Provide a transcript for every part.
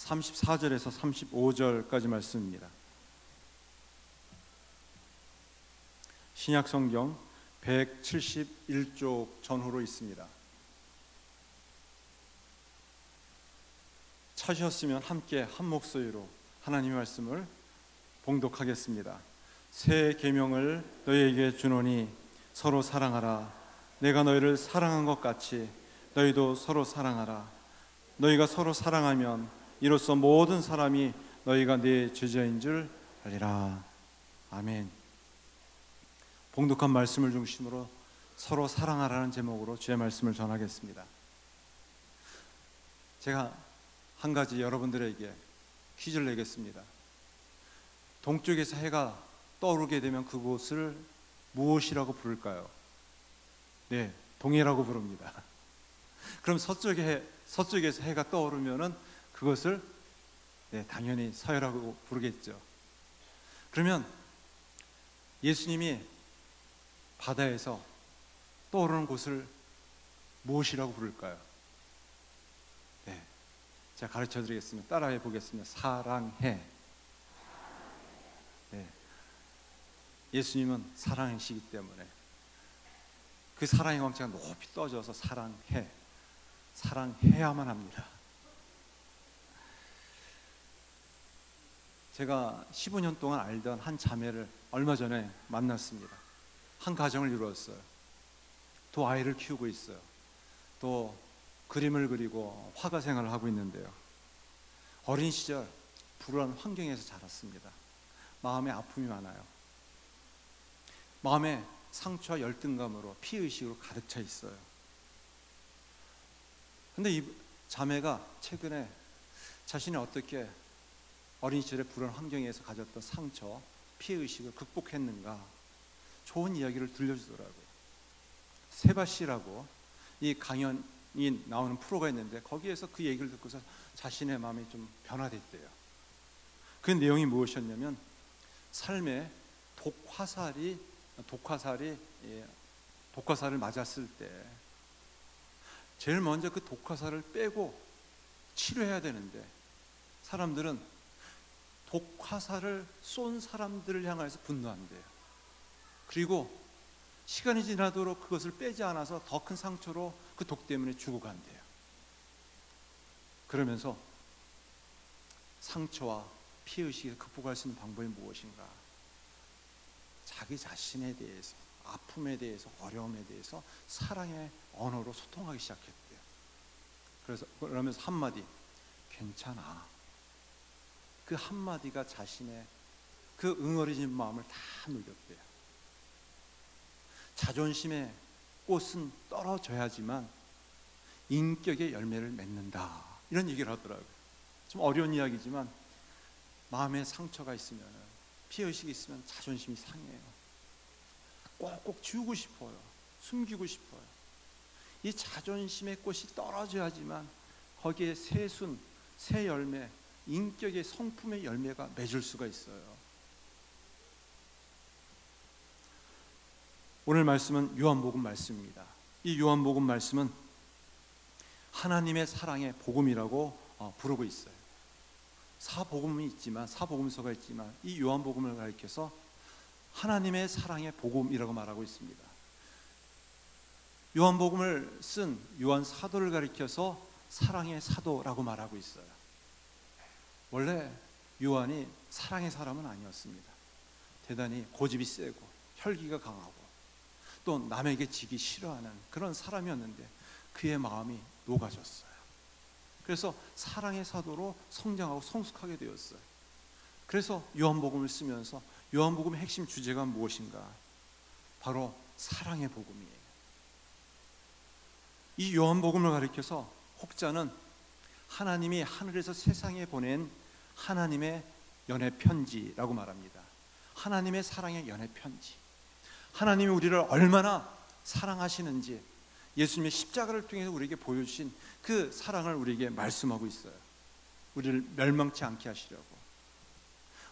34절에서 35절까지 말씀입니다. 신약성경 171쪽 전후로 있습니다. 찾으셨으면 함께 한 목소리로 하나님의 말씀을 봉독하겠습니다. 새 계명을 너희에게 주노니 서로 사랑하라. 내가 너희를 사랑한 것 같이 너희도 서로 사랑하라. 너희가 서로 사랑하면 이로써 모든 사람이 너희가 내 제자인 줄 알리라. 아멘. 봉독한 말씀을 중심으로 서로 사랑하라는 제목으로 주의 말씀을 전하겠습니다. 제가 한 가지 여러분들에게 퀴즈를 내겠습니다. 동쪽에서 해가 떠오르게 되면 그곳을 무엇이라고 부를까요? 네, 동해라고 부릅니다. 그럼 서쪽에서 해가 떠오르면은 그것을 당연히 서해라고 부르겠죠. 그러면 예수님이 바다에서 떠오르는 곳을 무엇이라고 부를까요? 네, 제가 가르쳐 드리겠습니다. 따라해 보겠습니다. 사랑해. 네, 예수님은 사랑이시기 때문에 그 사랑의 광채가 높이 떠져서 사랑해야만 합니다. 제가 15년 동안 알던 한 자매를 얼마 전에 만났습니다. 한 가정을 이루었어요. 또 아이를 키우고 있어요. 또 그림을 그리고 화가 생활을 하고 있는데요. 어린 시절 불우한 환경에서 자랐습니다. 마음에 아픔이 많아요. 마음에 상처와 열등감으로 피의식으로 가득 차 있어요. 근데 이 자매가 최근에 자신이 어떻게 어린 시절에 불우한 환경에서 가졌던 상처, 피해의식을 극복했는가 좋은 이야기를 들려주더라고요. 세바씨라고 이 강연이 나오는 프로가 있는데 거기에서 그 얘기를 듣고서 자신의 마음이 좀 변화됐대요. 그 내용이 무엇이었냐면 삶에 독화살을 맞았을 때 제일 먼저 그 독화살을 빼고 치료해야 되는데 사람들은 독화살을 쏜 사람들을 향해서 분노한대요. 그리고 시간이 지나도록 그것을 빼지 않아서 더 큰 상처로 그 독 때문에 죽어간대요. 그러면서 상처와 피해의식을 극복할 수 있는 방법이 무엇인가? 자기 자신에 대해서, 아픔에 대해서, 어려움에 대해서 사랑의 언어로 소통하기 시작했대요. 그러면서 한마디, 괜찮아. 그 한마디가 자신의 그 응어리진 마음을 다 녹였대요. 자존심의 꽃은 떨어져야지만 인격의 열매를 맺는다. 이런 얘기를 하더라고요. 좀 어려운 이야기지만 마음에 상처가 있으면, 피해의식이 있으면 자존심이 상해요. 꼭꼭 지우고 싶어요. 숨기고 싶어요. 이 자존심의 꽃이 떨어져야지만 거기에 새순, 새 열매, 인격의 성품의 열매가 맺을 수가 있어요. 오늘 말씀은 요한복음 말씀입니다. 이 요한복음 말씀은 하나님의 사랑의 복음이라고 부르고 있어요. 사복음서가 있지만 이 요한복음을 가리켜서 하나님의 사랑의 복음이라고 말하고 있습니다. 요한복음을 쓴 요한 사도를 가리켜서 사랑의 사도라고 말하고 있어요. 원래 요한이 사랑의 사람은 아니었습니다. 대단히 고집이 세고 혈기가 강하고 또 남에게 지기 싫어하는 그런 사람이었는데 그의 마음이 녹아졌어요. 그래서 사랑의 사도로 성장하고 성숙하게 되었어요. 그래서 요한복음을 쓰면서 요한복음의 핵심 주제가 무엇인가? 바로 사랑의 복음이에요. 이 요한복음을 가리켜서 혹자는 하나님이 하늘에서 세상에 보낸 하나님의 연애 편지라고 말합니다. 하나님의 사랑의 연애 편지. 하나님이 우리를 얼마나 사랑하시는지 예수님의 십자가를 통해서 우리에게 보여주신 그 사랑을 우리에게 말씀하고 있어요. 우리를 멸망치 않게 하시려고,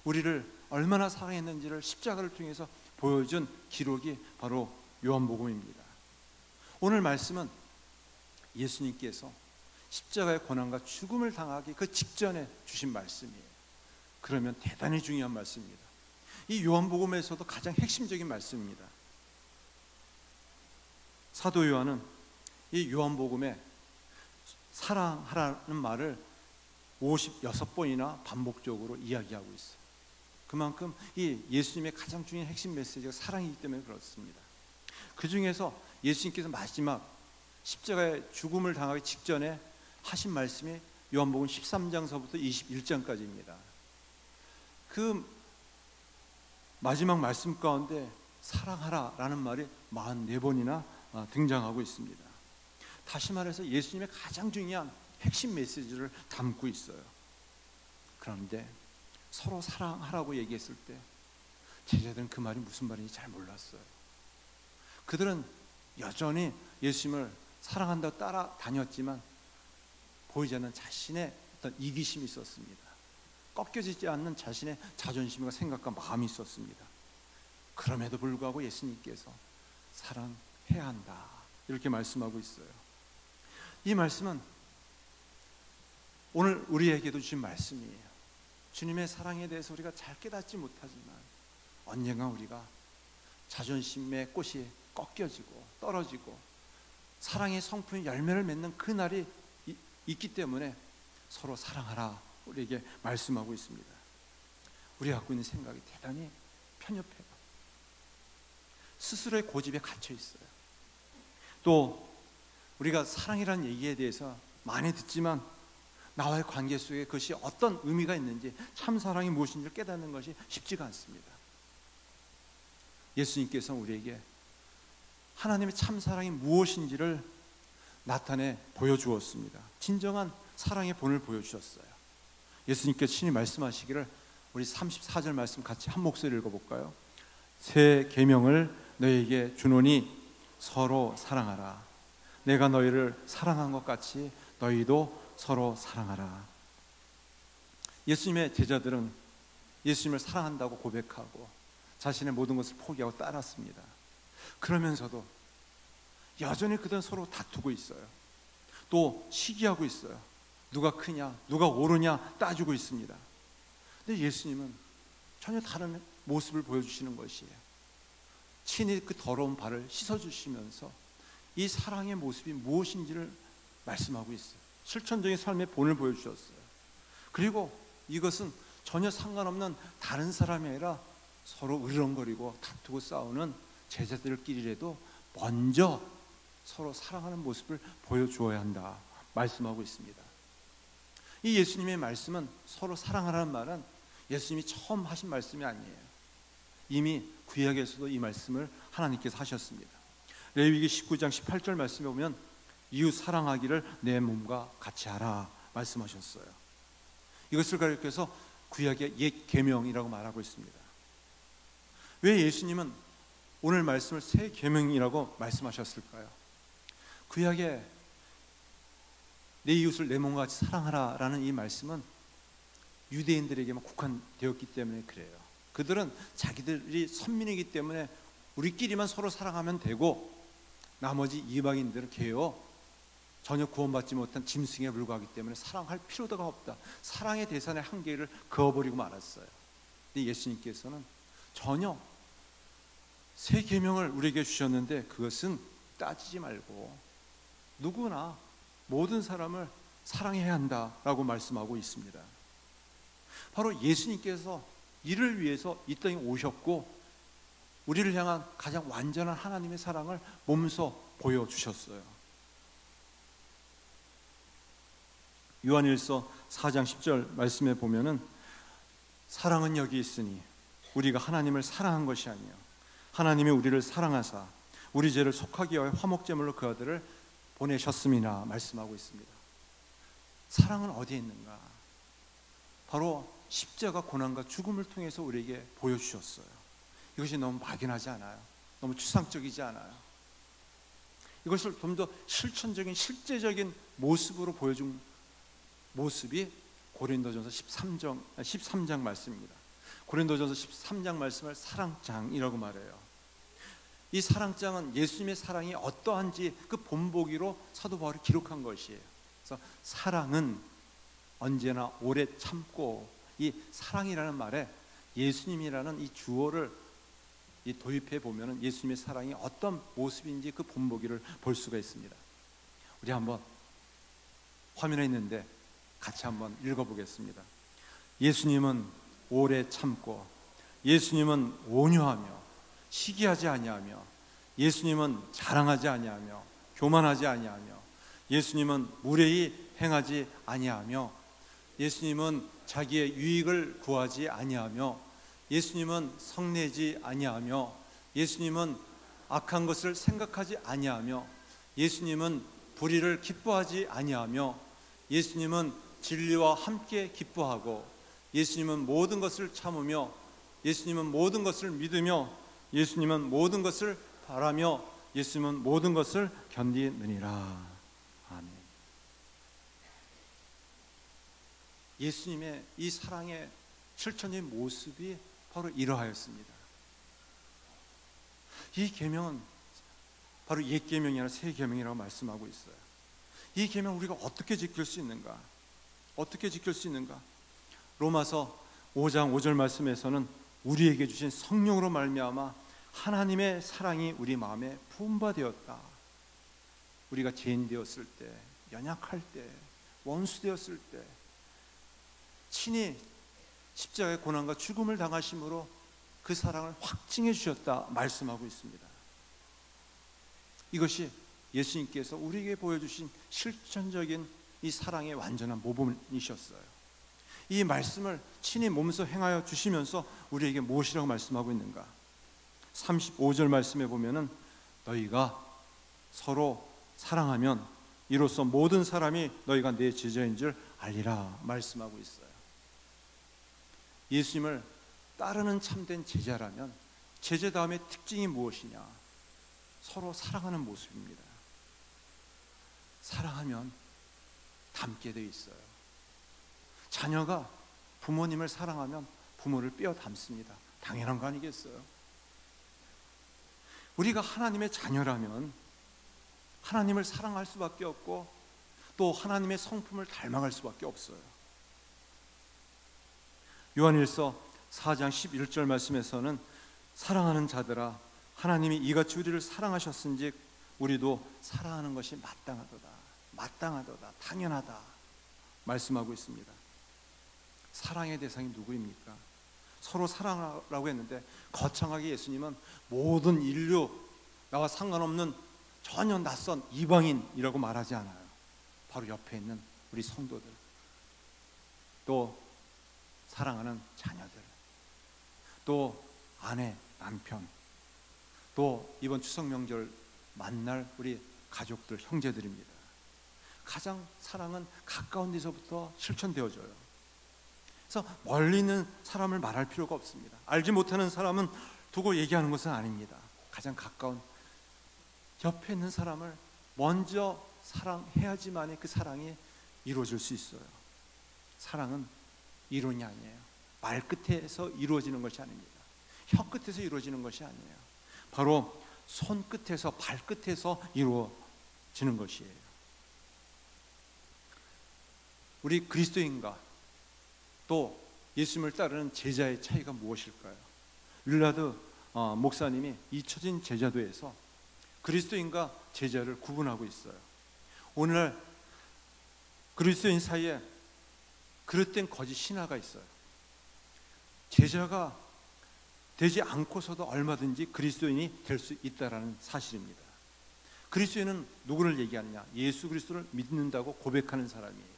우리를 얼마나 사랑했는지를 십자가를 통해서 보여준 기록이 바로 요한복음입니다. 오늘 말씀은 예수님께서 십자가의 고난과 죽음을 당하기 그 직전에 주신 말씀이에요. 그러면 대단히 중요한 말씀입니다. 이 요한복음에서도 가장 핵심적인 말씀입니다. 사도 요한은 이 요한복음에 사랑하라는 말을 56번이나 반복적으로 이야기하고 있어요. 그만큼 이 예수님의 가장 중요한 핵심 메시지가 사랑이기 때문에 그렇습니다. 그 중에서 예수님께서 마지막 십자가의 죽음을 당하기 직전에 하신 말씀이 요한복음 13장서부터 21장까지입니다. 그 마지막 말씀 가운데 사랑하라라는 말이 44번이나 등장하고 있습니다. 다시 말해서 예수님의 가장 중요한 핵심 메시지를 담고 있어요. 그런데 서로 사랑하라고 얘기했을 때 제자들은 그 말이 무슨 말인지 잘 몰랐어요. 그들은 여전히 예수님을 사랑한다고 따라다녔지만 보이지 않는 자신의 어떤 이기심이 있었습니다. 꺾여지지 않는 자신의 자존심과 생각과 마음이 있었습니다. 그럼에도 불구하고 예수님께서 사랑해야 한다 이렇게 말씀하고 있어요. 이 말씀은 오늘 우리에게도 주신 말씀이에요. 주님의 사랑에 대해서 우리가 잘 깨닫지 못하지만 언젠가 우리가 자존심의 꽃이 꺾여지고 떨어지고 사랑의 성품이 열매를 맺는 그 날이 있기 때문에 서로 사랑하라 우리에게 말씀하고 있습니다. 우리가 갖고 있는 생각이 대단히 편협해요. 스스로의 고집에 갇혀 있어요. 또 우리가 사랑이라는 얘기에 대해서 많이 듣지만 나와의 관계 속에 그것이 어떤 의미가 있는지 참 사랑이 무엇인지를 깨닫는 것이 쉽지가 않습니다. 예수님께서 우리에게 하나님의 참 사랑이 무엇인지를 나타내 보여주었습니다. 진정한 사랑의 본을 보여주셨어요. 예수님께서 친히 말씀하시기를 우리 34절 말씀 같이 한 목소리를 읽어볼까요? 새 계명을 너희에게 주노니 서로 사랑하라. 내가 너희를 사랑한 것 같이 너희도 서로 사랑하라. 예수님의 제자들은 예수님을 사랑한다고 고백하고 자신의 모든 것을 포기하고 따랐습니다. 그러면서도 여전히 그들은 서로 다투고 있어요. 또 시기하고 있어요. 누가 크냐, 누가 옳으냐 따지고 있습니다. 근데 예수님은 전혀 다른 모습을 보여주시는 것이에요. 친히 그 더러운 발을 씻어주시면서 이 사랑의 모습이 무엇인지를 말씀하고 있어요. 실천적인 삶의 본을 보여주셨어요. 그리고 이것은 전혀 상관없는 다른 사람이 아니라 서로 으르렁거리고 다투고 싸우는 제자들끼리라도 먼저 서로 사랑하는 모습을 보여주어야 한다 말씀하고 있습니다. 이 예수님의 말씀은 서로 사랑하라는 말은 예수님이 처음 하신 말씀이 아니에요. 이미 구약에서도 이 말씀을 하나님께서 하셨습니다. 레위기 19장 18절 말씀에 보면 이웃 사랑하기를 내 몸과 같이 하라 말씀하셨어요. 이것을 가리켜서 구약의 옛 계명이라고 말하고 있습니다. 왜 예수님은 오늘 말씀을 새 계명이라고 말씀하셨을까요? 구약에 내 이웃을 내 몸과 같이 사랑하라라는 이 말씀은 유대인들에게만 국한되었기 때문에 그래요. 그들은 자기들이 선민이기 때문에 우리끼리만 서로 사랑하면 되고 나머지 이방인들은 개요 전혀 구원받지 못한 짐승에 불과하기 때문에 사랑할 필요가 없다. 사랑의 대상의 한계를 그어버리고 말았어요. 근데 예수님께서는 전혀 새 계명을 우리에게 주셨는데 그것은 따지지 말고 누구나 모든 사람을 사랑해야 한다라고 말씀하고 있습니다. 바로 예수님께서 이를 위해서 이 땅에 오셨고 우리를 향한 가장 완전한 하나님의 사랑을 몸소 보여주셨어요. 요한일서 4장 10절 말씀에 보면은 사랑은 여기 있으니 우리가 하나님을 사랑한 것이 아니요 하나님이 우리를 사랑하사 우리 죄를 속하기 위하여 화목제물로 그 아들을 보내셨음이나 말씀하고 있습니다. 사랑은 어디에 있는가? 바로 십자가 고난과 죽음을 통해서 우리에게 보여주셨어요. 이것이 너무 막연하지 않아요? 너무 추상적이지 않아요? 이것을 좀 더 실천적인 실제적인 모습으로 보여준 모습이 고린도전서 13장 말씀입니다. 고린도전서 13장 말씀을 사랑장이라고 말해요. 이 사랑장은 예수님의 사랑이 어떠한지 그 본보기로 사도 바울이 기록한 것이에요. 그래서 사랑은 언제나 오래 참고, 이 사랑이라는 말에 예수님이라는 이 주어를 도입해 보면 예수님의 사랑이 어떤 모습인지 그 본보기를 볼 수가 있습니다. 우리 한번 화면에 있는데 같이 한번 읽어보겠습니다. 예수님은 오래 참고, 예수님은 온유하며 시기하지 아니하며, 예수님은 자랑하지 아니하며 교만하지 아니하며, 예수님은 무례히 행하지 아니하며, 예수님은 자기의 유익을 구하지 아니하며, 예수님은 성내지 아니하며, 예수님은 악한 것을 생각하지 아니하며, 예수님은 불의를 기뻐하지 아니하며, 예수님은 진리와 함께 기뻐하고, 예수님은 모든 것을 참으며, 예수님은 모든 것을 믿으며, 예수님은 모든 것을 바라며, 예수님은 모든 것을 견디느니라. 아멘. 예수님의 이 사랑의 실천적인 모습이 바로 이러하였습니다. 이 계명은 바로 옛 계명이 아니라 새 계명이라고 말씀하고 있어요. 이 계명 우리가 어떻게 지킬 수 있는가? 어떻게 지킬 수 있는가? 로마서 5장 5절 말씀에서는 우리에게 주신 성령으로 말미암아 하나님의 사랑이 우리 마음에 부음바되었다. 우리가 죄인 되었을 때, 연약할 때, 원수 되었을 때 친히 십자가의 고난과 죽음을 당하심으로 그 사랑을 확증해 주셨다 말씀하고 있습니다. 이것이 예수님께서 우리에게 보여주신 실천적인 이 사랑의 완전한 모범이셨어요. 이 말씀을 친히 몸소 행하여 주시면서 우리에게 무엇이라고 말씀하고 있는가? 35절 말씀에 보면은 너희가 서로 사랑하면 이로써 모든 사람이 너희가 내 제자인 줄 알리라 말씀하고 있어요. 예수님을 따르는 참된 제자라면 제자다움의 특징이 무엇이냐? 서로 사랑하는 모습입니다. 사랑하면 닮게 돼 있어요. 자녀가 부모님을 사랑하면 부모를 빼어 닮습니다. 당연한 거 아니겠어요? 우리가 하나님의 자녀라면 하나님을 사랑할 수밖에 없고 또 하나님의 성품을 닮아갈 수밖에 없어요. 요한일서 4장 11절 말씀에서는 사랑하는 자들아 하나님이 이같이 우리를 사랑하셨은즉 우리도 사랑하는 것이 마땅하도다 당연하다 말씀하고 있습니다. 사랑의 대상이 누구입니까? 서로 사랑하라고 했는데 거창하게 예수님은 모든 인류, 나와 상관없는 전혀 낯선 이방인이라고 말하지 않아요. 바로 옆에 있는 우리 성도들, 또 사랑하는 자녀들, 또 아내, 남편, 또 이번 추석 명절 만날 우리 가족들, 형제들입니다. 가장 사랑은 가까운 데서부터 실천되어져요. 그래서 멀리 있는 사람을 말할 필요가 없습니다. 알지 못하는 사람은 두고 얘기하는 것은 아닙니다. 가장 가까운 옆에 있는 사람을 먼저 사랑해야지만 그 사랑이 이루어질 수 있어요. 사랑은 이론이 아니에요. 말끝에서 이루어지는 것이 아닙니다. 혀끝에서 이루어지는 것이 아니에요. 바로 손끝에서 발끝에서 이루어지는 것이에요. 우리 그리스도인과 또 예수님을 따르는 제자의 차이가 무엇일까요? 윌라드 목사님이 잊혀진 제자도에서 그리스도인과 제자를 구분하고 있어요. 오늘날 그리스도인 사이에 그릇된 거짓 신화가 있어요. 제자가 되지 않고서도 얼마든지 그리스도인이 될 수 있다는 사실입니다. 그리스도인은 누구를 얘기하느냐? 예수 그리스도를 믿는다고 고백하는 사람이에요.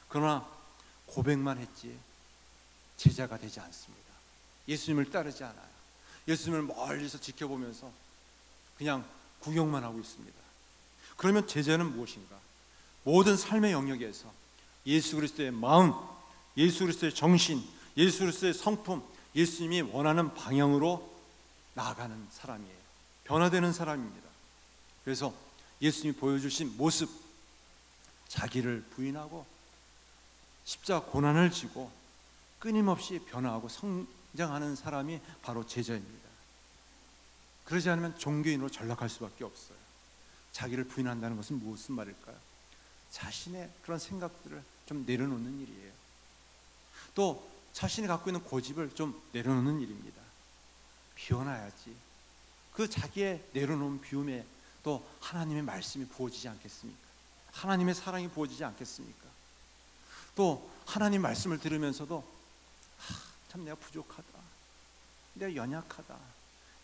그러나 고백만 했지 제자가 되지 않습니다. 예수님을 따르지 않아요. 예수님을 멀리서 지켜보면서 그냥 구경만 하고 있습니다. 그러면 제자는 무엇인가? 모든 삶의 영역에서 예수 그리스도의 마음, 예수 그리스도의 정신, 예수 그리스도의 성품, 예수님이 원하는 방향으로 나아가는 사람이에요. 변화되는 사람입니다. 그래서 예수님이 보여주신 모습, 자기를 부인하고 십자가 고난을 지고 끊임없이 변화하고 성장하는 사람이 바로 제자입니다. 그러지 않으면 종교인으로 전락할 수밖에 없어요. 자기를 부인한다는 것은 무슨 말일까요? 자신의 그런 생각들을 좀 내려놓는 일이에요. 또 자신이 갖고 있는 고집을 좀 내려놓는 일입니다. 비워놔야지. 그 자기의 내려놓은 비움에 또 하나님의 말씀이 부어지지 않겠습니까? 하나님의 사랑이 부어지지 않겠습니까? 또 하나님 말씀을 들으면서도 참 내가 부족하다, 내가 연약하다,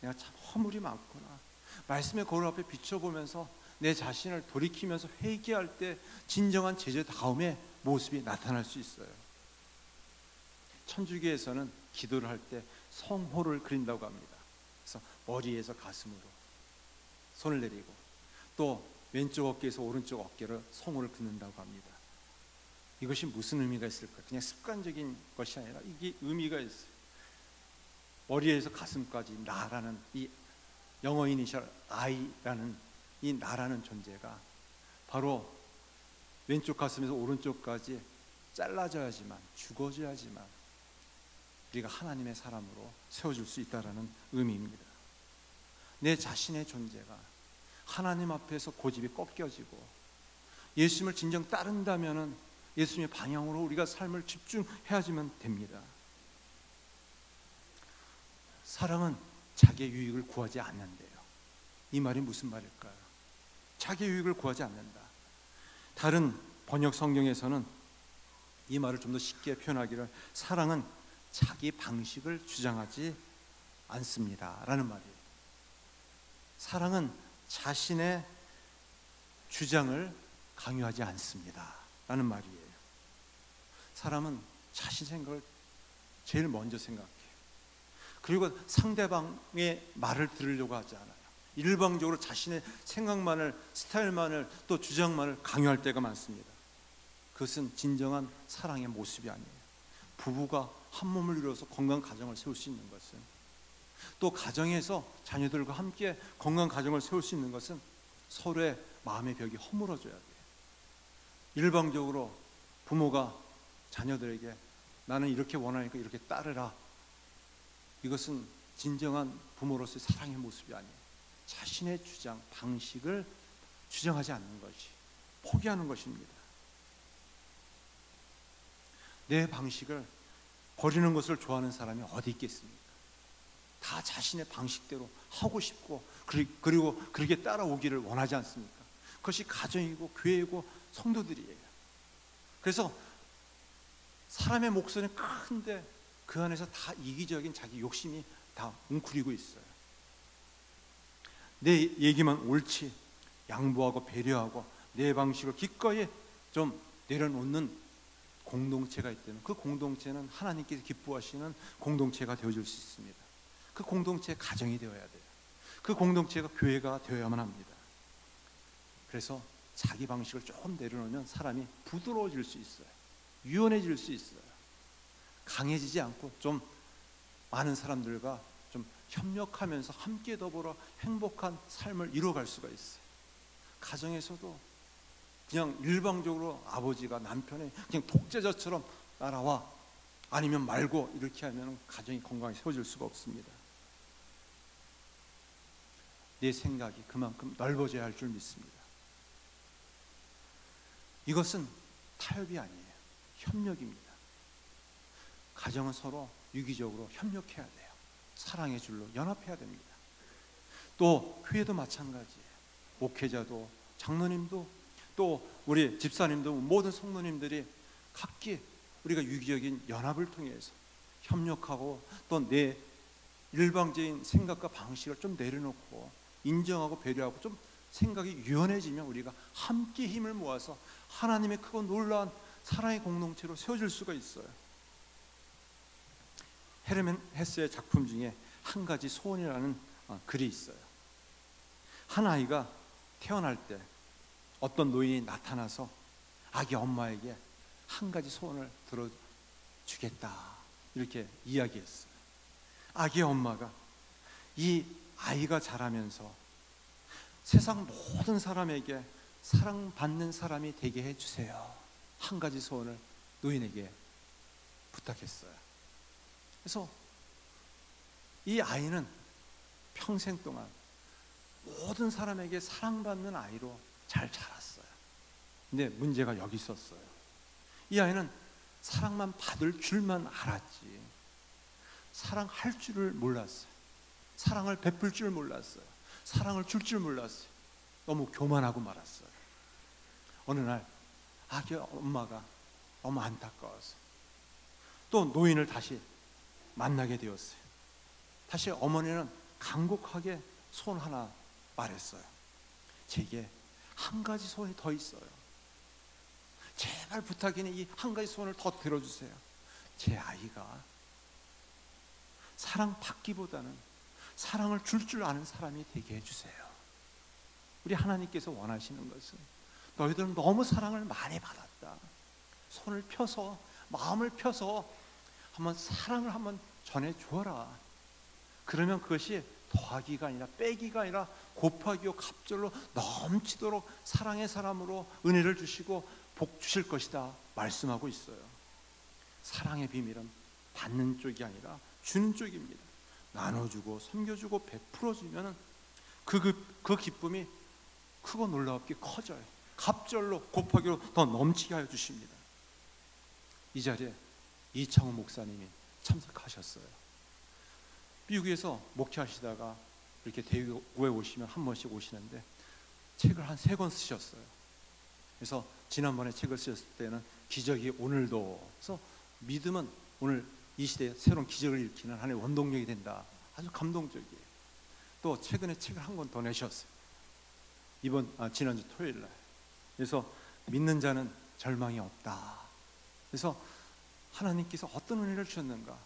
내가 참 허물이 많구나, 말씀의 거울 앞에 비춰보면서 내 자신을 돌이키면서 회개할 때 진정한 제자다움의 모습이 나타날 수 있어요. 천주교에서는 기도를 할 때 성호를 그린다고 합니다. 그래서 머리에서 가슴으로 손을 내리고 또 왼쪽 어깨에서 오른쪽 어깨를 성호를 긋는다고 합니다. 이것이 무슨 의미가 있을까? 그냥 습관적인 것이 아니라 이게 의미가 있어요. 머리에서 가슴까지 나라는 이 영어 이니셜 I라는 이 나라는 존재가 바로 왼쪽 가슴에서 오른쪽까지 잘라져야지만, 죽어져야지만 우리가 하나님의 사람으로 세워질 수 있다는 의미입니다. 내 자신의 존재가 하나님 앞에서 고집이 꺾여지고 예수님을 진정 따른다면 예수님의 방향으로 우리가 삶을 집중해야지만 됩니다. 사랑은 자기의 유익을 구하지 않는데요. 이 말이 무슨 말일까요? 자기의 유익을 구하지 않는다. 다른 번역 성경에서는 이 말을 좀 더 쉽게 표현하기를 사랑은 자기 방식을 주장하지 않습니다 라는 말이에요. 사랑은 자신의 주장을 강요하지 않습니다 라는 말이에요. 사람은 자신 생각을 제일 먼저 생각해요. 그리고 상대방의 말을 들으려고 하지 않아요. 일방적으로 자신의 생각만을, 스타일만을, 또 주장만을 강요할 때가 많습니다. 그것은 진정한 사랑의 모습이 아니에요. 부부가 한 몸을 이루어서 건강한 가정을 세울 수 있는 것은, 또 가정에서 자녀들과 함께 건강한 가정을 세울 수 있는 것은 서로의 마음의 벽이 허물어져야 돼요. 일방적으로 부모가 자녀들에게 나는 이렇게 원하니까 이렇게 따르라, 이것은 진정한 부모로서의 사랑의 모습이 아니에요. 자신의 주장, 방식을 주장하지 않는 것이, 포기하는 것입니다. 내 방식을 버리는 것을 좋아하는 사람이 어디 있겠습니까? 다 자신의 방식대로 하고 싶고 그리고 그렇게 따라오기를 원하지 않습니까? 그것이 가정이고 교회이고 성도들이에요. 그래서 사람의 목소리는 큰데 그 안에서 다 이기적인 자기 욕심이 다 웅크리고 있어요. 내 얘기만 옳지, 양보하고 배려하고 내 방식을 기꺼이 좀 내려놓는 공동체가 있다면 그 공동체는 하나님께서 기뻐하시는 공동체가 되어줄 수 있습니다. 그 공동체의 가정이 되어야 돼요. 그 공동체가 교회가 되어야만 합니다. 그래서 자기 방식을 조금 내려놓으면 사람이 부드러워질 수 있어요. 유연해질 수 있어요. 강해지지 않고 좀 많은 사람들과 좀 협력하면서 함께 더불어 행복한 삶을 이루어갈 수가 있어요. 가정에서도 그냥 일방적으로 아버지가 남편의 그냥 독재자처럼 따라와, 아니면 말고, 이렇게 하면 가정이 건강하게 세워질 수가 없습니다. 내 생각이 그만큼 넓어져야 할 줄 믿습니다. 이것은 타협이 아니에요. 협력입니다. 가정은 서로 유기적으로 협력해야 돼요. 사랑의 줄로 연합해야 됩니다. 또 교회도 마찬가지예요. 목회자도, 장로님도, 또 우리 집사님도, 모든 성도님들이 각기 우리가 유기적인 연합을 통해서 협력하고 또 내 일방적인 생각과 방식을 좀 내려놓고 인정하고 배려하고 좀 생각이 유연해지면 우리가 함께 힘을 모아서 하나님의 크고 놀라운 사랑의 공동체로 세워질 수가 있어요. 헤르만 헤세의 작품 중에 한 가지 소원이라는 글이 있어요. 한 아이가 태어날 때 어떤 노인이 나타나서 아기 엄마에게 한 가지 소원을 들어주겠다, 이렇게 이야기했어요. 아기 엄마가 이 아이가 자라면서 세상 모든 사람에게 사랑받는 사람이 되게 해주세요, 한 가지 소원을 노인에게 부탁했어요. 그래서 이 아이는 평생 동안 모든 사람에게 사랑받는 아이로 잘 자랐어요. 근데 문제가 여기 있었어요. 이 아이는 사랑만 받을 줄만 알았지 사랑할 줄을 몰랐어요. 사랑을 베풀 줄 몰랐어요. 사랑을 줄 줄 몰랐어요. 너무 교만하고 말았어요. 어느 날 아기 엄마가 너무 안타까워서 또 노인을 다시 만나게 되었어요. 다시 어머니는 간곡하게 손 하나 말했어요. 제게 한 가지 소원이 더 있어요. 제발 부탁이니 이 한 가지 소원을 더 들어주세요. 제 아이가 사랑받기보다는 사랑을 줄 줄 아는 사람이 되게 해주세요. 우리 하나님께서 원하시는 것은 너희들은 너무 사랑을 많이 받았다. 손을 펴서 마음을 펴서 한번 사랑을 한번 전해주어라. 그러면 그것이 더하기가 아니라 빼기가 아니라 곱하기요 갑절로 넘치도록 사랑의 사람으로 은혜를 주시고 복 주실 것이다 말씀하고 있어요. 사랑의 비밀은 받는 쪽이 아니라 주는 쪽입니다. 나눠주고 섬겨주고 베풀어주면 그 기쁨이 크고 놀랍게 커져요. 갑절로 곱하기로 더 넘치게 하여 주십니다. 이 자리에 이창호 목사님이 참석하셨어요. 미국에서 목회하시다가 이렇게 대구에 오시면 한 번씩 오시는데 책을 한 3권 쓰셨어요. 그래서 지난번에 책을 쓰셨을 때는 기적이 오늘도, 그래서 믿음은 오늘 이 시대에 새로운 기적을 일으키는 하나의 원동력이 된다. 아주 감동적이에요. 또 최근에 책을 한 권 더 내셨어요. 지난주 토요일 날. 그래서 믿는 자는 절망이 없다. 그래서 하나님께서 어떤 은혜를 주셨는가,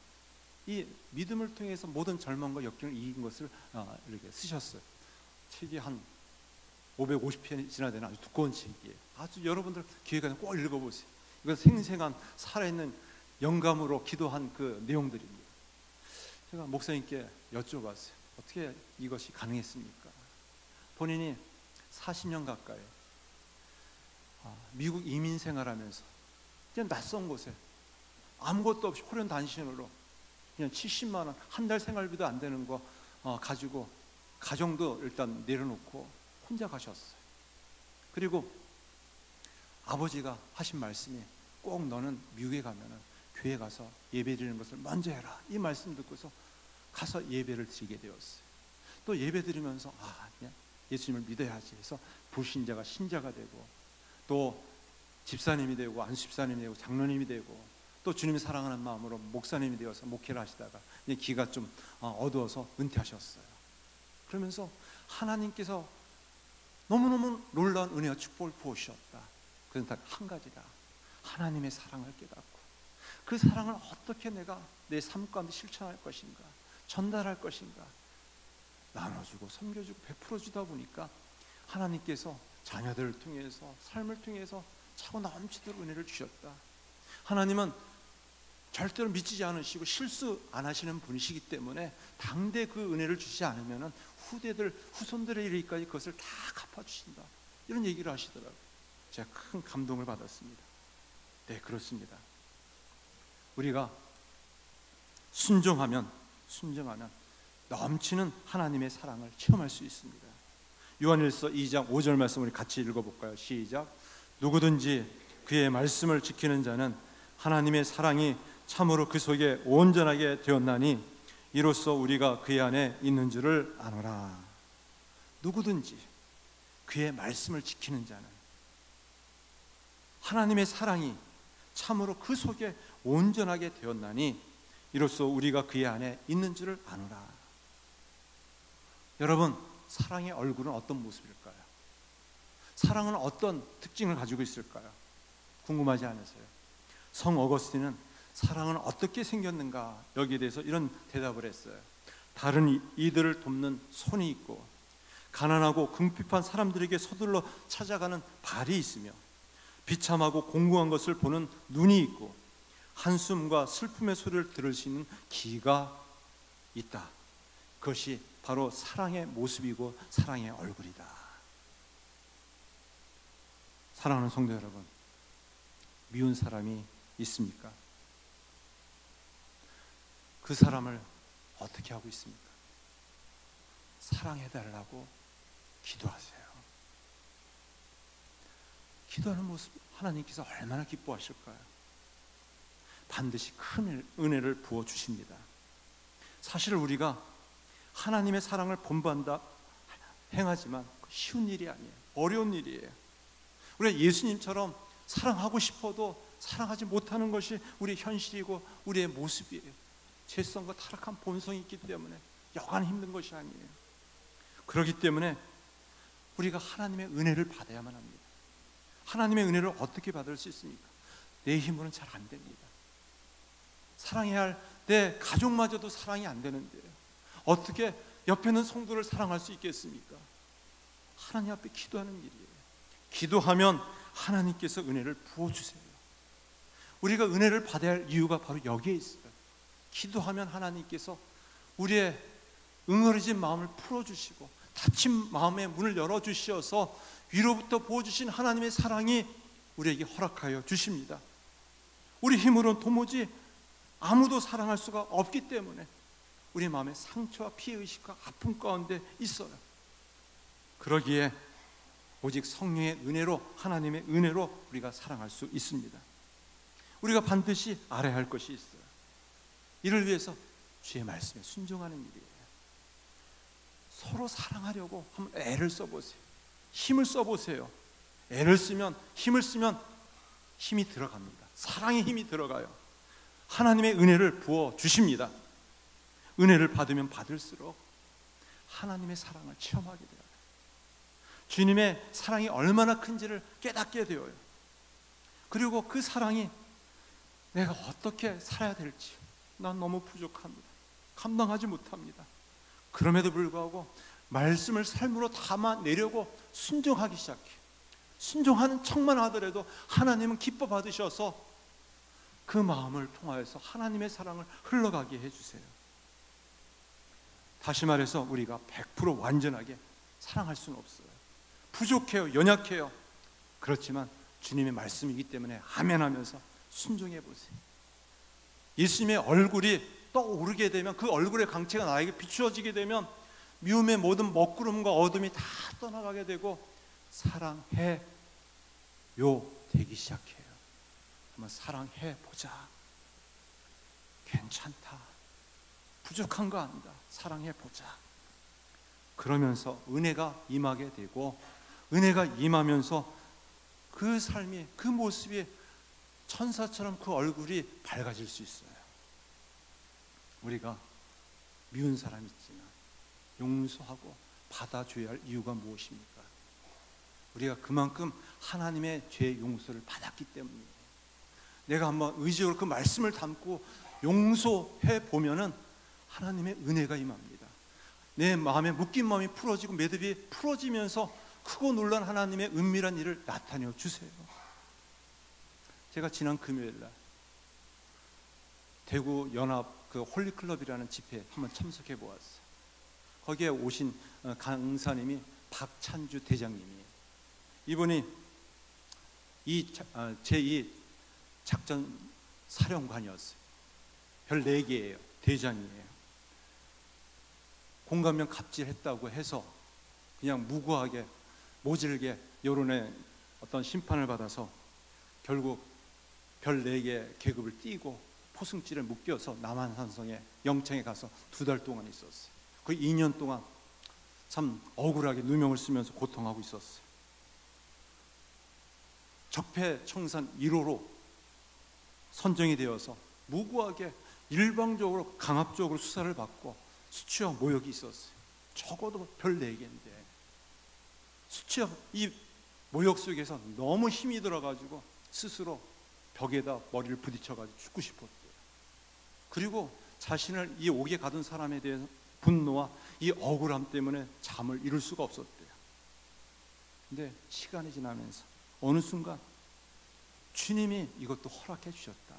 이 믿음을 통해서 모든 절망과 역경을 이긴 것을 이렇게 쓰셨어요. 책이 한 550편이나 되는 아주 두꺼운 책이에요. 아주 여러분들 기회가 되면 꼭 읽어보세요. 이건 생생한 살아있는 영감으로 기도한 그 내용들입니다. 제가 목사님께 여쭤봤어요. 어떻게 이것이 가능했습니까? 본인이 40년 가까이 미국 이민 생활하면서 그냥 낯선 곳에 아무것도 없이 호련 단신으로 그냥 70만 원 한 달 생활비도 안 되는 거 가지고 가정도 일단 내려놓고 혼자 가셨어요. 그리고 아버지가 하신 말씀이 꼭 너는 미국에 가면은 교회 가서 예배 드리는 것을 먼저 해라. 이 말씀 듣고서 가서 예배를 드리게 되었어요. 또 예배 드리면서 그냥 예수님을 믿어야지 해서 불신자가 신자가 되고, 또 집사님이 되고 안수집사님이 되고 장로님이 되고, 또 주님이 사랑하는 마음으로 목사님이 되어서 목회를 하시다가 이제 기가 좀 어두워서 은퇴하셨어요. 그러면서 하나님께서 너무너무 놀라운 은혜와 축복을 부어주셨다. 그건 딱 한 가지다. 하나님의 사랑을 깨닫고 그 사랑을 어떻게 내가 내 삶 가운데 실천할 것인가, 전달할 것인가, 나눠주고 섬겨주고 베풀어주다 보니까 하나님께서 자녀들을 통해서 삶을 통해서 차고 넘치도록 은혜를 주셨다. 하나님은 절대로 미치지 않으시고 실수 안 하시는 분이시기 때문에 당대 그 은혜를 주시지 않으면 후손들의 이르기까지 그것을 다 갚아주신다. 이런 얘기를 하시더라고요. 제가 큰 감동을 받았습니다. 네, 그렇습니다. 우리가 순종하면 넘치는 하나님의 사랑을 체험할 수 있습니다. 요한일서 2장 5절 말씀 우리 같이 읽어볼까요? 시작. 누구든지 그의 말씀을 지키는 자는 하나님의 사랑이 참으로 그 속에 온전하게 되었나니 이로써 우리가 그의 안에 있는 줄을 아노라. 누구든지 그의 말씀을 지키는 자는 하나님의 사랑이 참으로 그 속에 온전하게 되었나니 이로써 우리가 그의 안에 있는 줄을 아노라. 여러분, 사랑의 얼굴은 어떤 모습일까요? 사랑은 어떤 특징을 가지고 있을까요? 궁금하지 않으세요? 성 어거스틴은 사랑은 어떻게 생겼는가, 여기에 대해서 이런 대답을 했어요. 다른 이들을 돕는 손이 있고, 가난하고 궁핍한 사람들에게 서둘러 찾아가는 발이 있으며, 비참하고 공고한 것을 보는 눈이 있고, 한숨과 슬픔의 소리를 들을 수 있는 귀가 있다. 그것이 바로 사랑의 모습이고 사랑의 얼굴이다. 사랑하는 성도 여러분, 미운 사람이 있습니까? 그 사람을 어떻게 하고 있습니까? 사랑해달라고 기도하세요. 기도하는 모습 하나님께서 얼마나 기뻐하실까요? 반드시 큰 은혜를 부어 주십니다. 사실 우리가 하나님의 사랑을 본받는다 행하지만 쉬운 일이 아니에요. 어려운 일이에요. 우리가 예수님처럼 사랑하고 싶어도 사랑하지 못하는 것이 우리의 현실이고 우리의 모습이에요. 죄성과 타락한 본성이 있기 때문에 여간 힘든 것이 아니에요. 그렇기 때문에 우리가 하나님의 은혜를 받아야만 합니다. 하나님의 은혜를 어떻게 받을 수 있습니까? 내 힘으로는 잘 안 됩니다. 사랑해야 할 내 가족마저도 사랑이 안 되는데 어떻게 옆에 있는 성도를 사랑할 수 있겠습니까? 하나님 앞에 기도하는 일이에요. 기도하면 하나님께서 은혜를 부어주세요. 우리가 은혜를 받아야 할 이유가 바로 여기에 있어요. 기도하면 하나님께서 우리의 응어리진 마음을 풀어주시고 닫힌 마음의 문을 열어주셔서 위로부터 부어주신 하나님의 사랑이 우리에게 허락하여 주십니다. 우리 힘으로는 도무지 아무도 사랑할 수가 없기 때문에 우리 마음에 상처와 피해의식과 아픔 가운데 있어요. 그러기에 오직 성령의 은혜로, 하나님의 은혜로 우리가 사랑할 수 있습니다. 우리가 반드시 알아야 할 것이 있어요. 이를 위해서 주의 말씀에 순종하는 일이에요. 서로 사랑하려고 한번 애를 써보세요. 힘을 써보세요. 애를 쓰면, 힘을 쓰면 힘이 들어갑니다. 사랑의 힘이 들어가요. 하나님의 은혜를 부어 주십니다. 은혜를 받으면 받을수록 하나님의 사랑을 체험하게 돼요. 주님의 사랑이 얼마나 큰지를 깨닫게 되어요. 그리고 그 사랑이 내가 어떻게 살아야 될지 난 너무 부족합니다. 감당하지 못합니다. 그럼에도 불구하고 말씀을 삶으로 담아내려고 순종하기 시작해요. 순종하는 척만 하더라도 하나님은 기뻐 받으셔서 그 마음을 통하여서 하나님의 사랑을 흘러가게 해주세요. 다시 말해서 우리가 100% 완전하게 사랑할 수는 없어요. 부족해요. 연약해요. 그렇지만 주님의 말씀이기 때문에 아멘 하면서 순종해 보세요. 예수님의 얼굴이 떠오르게 되면, 그 얼굴의 강체가 나에게 비추어지게 되면 미움의 모든 먹구름과 어둠이 다 떠나가게 되고 사랑해요 되기 시작해요. 한번 사랑해 보자. 괜찮다. 부족한 거 아니다. 사랑해 보자. 그러면서 은혜가 임하게 되고, 은혜가 임하면서 그 삶이, 그 모습이 천사처럼 그 얼굴이 밝아질 수 있어요. 우리가 미운 사람이 있지만 용서하고 받아줘야 할 이유가 무엇입니까? 우리가 그만큼 하나님의 죄 용서를 받았기 때문이에요. 내가 한번 의지적으로 그 말씀을 담고 용서해 보면은 하나님의 은혜가 임합니다. 내 마음에 묶인 마음이 풀어지고 매듭이 풀어지면서 크고 놀란 하나님의 은밀한 일을 나타내 주세요. 제가 지난 금요일날 대구 연합 그 홀리클럽이라는 집회에 한번 참석해 보았어요. 거기에 오신 강사님이 박찬주 대장님이에요. 이분이 제2 작전 사령관이었어요. 별 4개예요. 대장이에요. 공감면 갑질했다고 해서 그냥 무고하게 모질게 여론의 어떤 심판을 받아서 결국 별 4개 계급을 띄고 포승줄에 묶여서 남한산성에 영창에 가서 2달 동안 있었어요. 그 2년 동안 참 억울하게 누명을 쓰면서 고통하고 있었어요. 적폐청산 1호로 선정이 되어서 무고하게 일방적으로 강압적으로 수사를 받고 수치와 모욕이 있었어요. 적어도 별 4개인데 수치와 이 모욕 속에서 너무 힘이 들어가지고 스스로 벽에다 머리를 부딪혀가지고 죽고 싶었대요. 그리고 자신을 이 옥에 가둔 사람에 대한 분노와 이 억울함 때문에 잠을 이룰 수가 없었대요. 근데 시간이 지나면서 어느 순간 주님이 이것도 허락해 주셨다.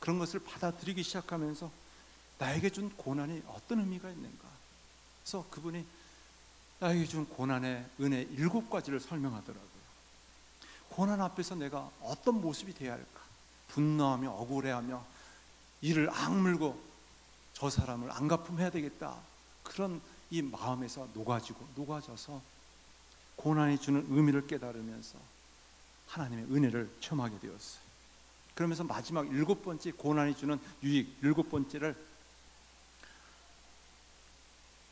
그런 것을 받아들이기 시작하면서 나에게 준 고난이 어떤 의미가 있는가. 그래서 그분이 나에게 준 고난의 은혜 7가지를 설명하더라고요. 고난 앞에서 내가 어떤 모습이 돼야 할까. 분노하며 억울해하며 이를 악물고 저 사람을 안갚음해야 되겠다. 그런 이 마음에서 녹아져서 고난이 주는 의미를 깨달으면서 하나님의 은혜를 체험하게 되었어요. 그러면서 마지막 7번째 고난이 주는 유익 7번째를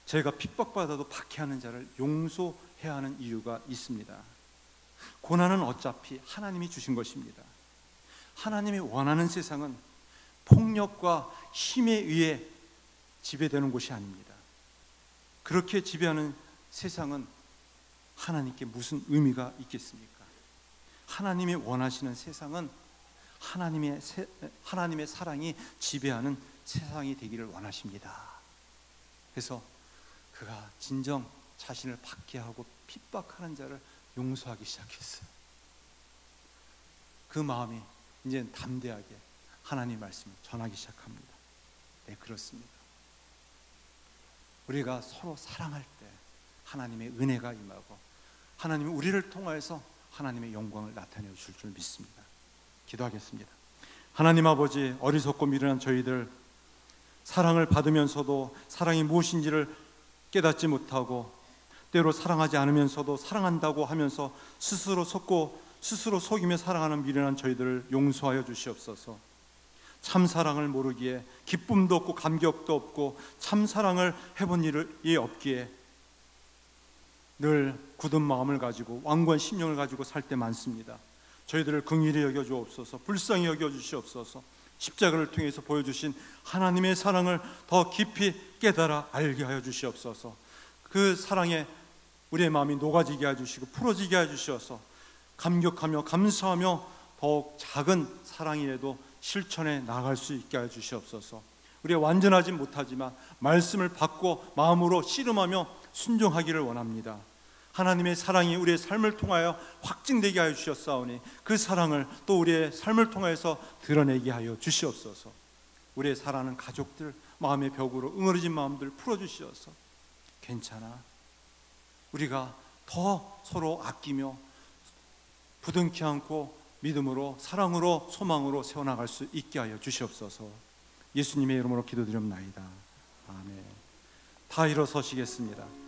제가 핍박받아도 박해하는 자를 용서해야 하는 이유가 있습니다. 고난은 어차피 하나님이 주신 것입니다. 하나님이 원하는 세상은 폭력과 힘에 의해 지배되는 곳이 아닙니다. 그렇게 지배하는 세상은 하나님께 무슨 의미가 있겠습니까? 하나님이 원하시는 세상은 하나님의 사랑이 지배하는 세상이 되기를 원하십니다. 그래서 그가 진정 자신을 박해하고 핍박하는 자를 용서하기 시작했어요. 그 마음이 이제 담대하게 하나님 말씀을 전하기 시작합니다. 네, 그렇습니다. 우리가 서로 사랑할 때 하나님의 은혜가 임하고 하나님이 우리를 통하여서 하나님의 영광을 나타내 줄 믿습니다. 기도하겠습니다. 하나님 아버지, 어리석고 미련한 저희들, 사랑을 받으면서도 사랑이 무엇인지를 깨닫지 못하고 때로 사랑하지 않으면서도 사랑한다고 하면서 스스로 속이며 살아가는 미련한 저희들을 용서하여 주시옵소서. 참 사랑을 모르기에 기쁨도 없고 감격도 없고 참 사랑을 해본 일이 없기에 늘 굳은 마음을 가지고 완고한 심령을 가지고 살 때 많습니다. 저희들을 긍휼히 여겨주옵소서. 불쌍히 여겨주시옵소서. 십자가를 통해서 보여주신 하나님의 사랑을 더 깊이 깨달아 알게 하여 주시옵소서. 그 사랑에 우리의 마음이 녹아지게 해주시고 풀어지게 해주셔서 감격하며 감사하며 더욱 작은 사랑이라도 실천해 나갈 수 있게 해주시옵소서. 우리가 완전하지 못하지만 말씀을 받고 마음으로 씨름하며 순종하기를 원합니다. 하나님의 사랑이 우리의 삶을 통하여 확증되게 하여 주셨사오니 그 사랑을 또 우리의 삶을 통해서 드러내게 하여 주시옵소서. 우리의 사랑하는 가족들 마음의 벽으로 응어리진 마음들 풀어주시어서 괜찮아, 우리가 더 서로 아끼며 부둥키 안고 믿음으로 사랑으로 소망으로 세워나갈 수 있게 하여 주시옵소서. 예수님의 이름으로 기도드립나이다. 아멘. 다 일어서시겠습니다.